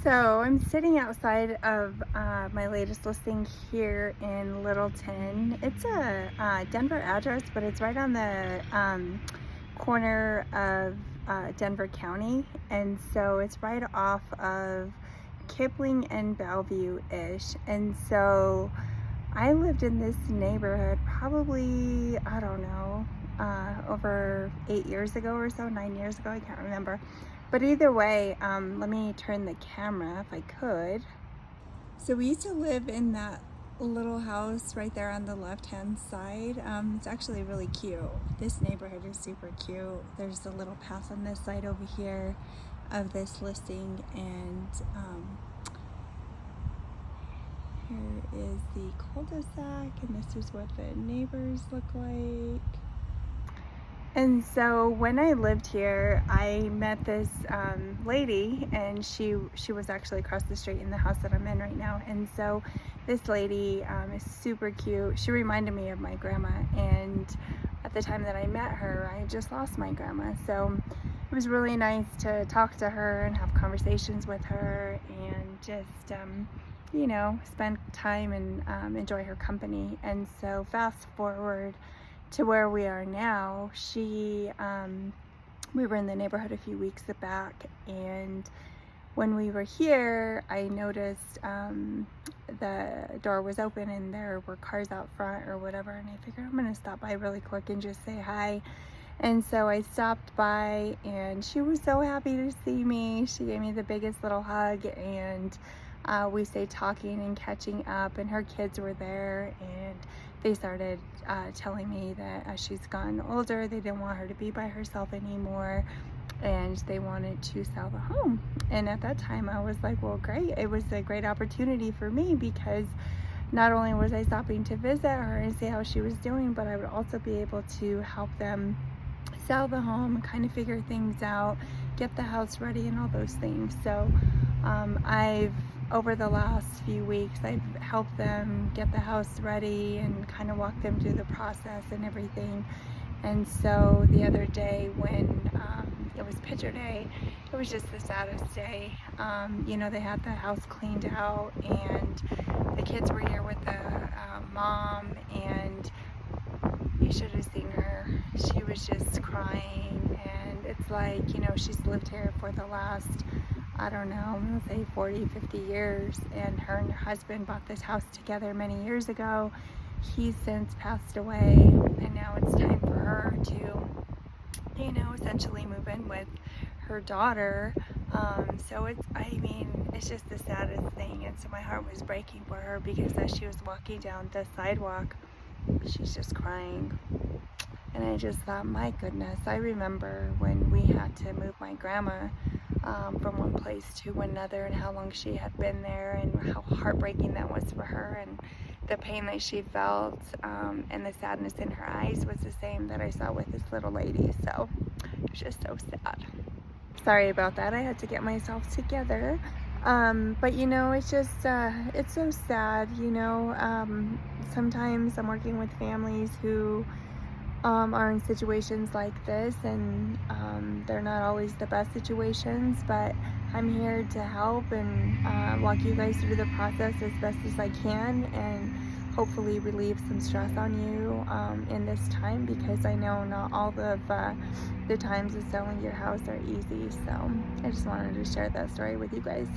So I'm sitting outside of my latest listing here in Littleton. It's a Denver address, but it's right on the corner of Denver County. And so it's right off of Kipling and Bellevue-ish. And so I lived in this neighborhood probably, I don't know, over 8 years ago or so, 9 years ago, I can't remember. But either way, let me turn the camera if I could. So we used to live in that little house right there on the left-hand side. It's actually really cute. This neighborhood is super cute. There's a little path on this side over here of this listing, and here is the cul-de-sac, and this is what the neighbors look like. And so when I lived here, I met this lady, and she was actually across the street in the house that I'm in right now. And so this lady is super cute. She reminded me of my grandma, and at the time that I met her, I had just lost my grandma. So it was really nice to talk to her and have conversations with her, and just you know, spend time and enjoy her company. And so fast forward to where we are now, we were in the neighborhood a few weeks back, and when we were here, I noticed the door was open and there were cars out front or whatever, and I figured I'm gonna stop by really quick and just say hi. And so I stopped by, and she was so happy to see me. She gave me the biggest little hug, and we stayed talking and catching up, and her kids were there, and they started telling me that as she's gotten older, they didn't want her to be by herself anymore, and they wanted to sell the home. And at that time I was like, well, great. It was a great opportunity for me, because not only was I stopping to visit her and see how she was doing, but I would also be able to help them sell the home and kind of figure things out, get the house ready and all those things. So over the last few weeks, I've helped them get the house ready and kind of walk them through the process and everything. And so the other day when it was picture day, it was just the saddest day. You know, they had the house cleaned out, and the kids were here with the mom, and you should have seen her. She was just crying, and it's like, you know, she's lived here for the last, I don't know, I'm gonna say 40, 50 years, and her husband bought this house together many years ago. He's since passed away, and now it's time for her to, you know, essentially move in with her daughter. So it's just the saddest thing, and so my heart was breaking for her, because as she was walking down the sidewalk, she's just crying. And I just thought, my goodness, I remember when we had to move my grandma from one place to another, and how long she had been there, and how heartbreaking that was for her, and the pain that she felt, and the sadness in her eyes was the same that I saw with this little lady. So it was just so sad. Sorry about that. I had to get myself together. But you know, it's just it's so sad, you know. Sometimes I'm working with families who are in situations like this, and they're not always the best situations, but I'm here to help and walk you guys through the process as best as I can, and hopefully relieve some stress on you in this time, because I know not all of the times of selling your house are easy. So I just wanted to share that story with you guys.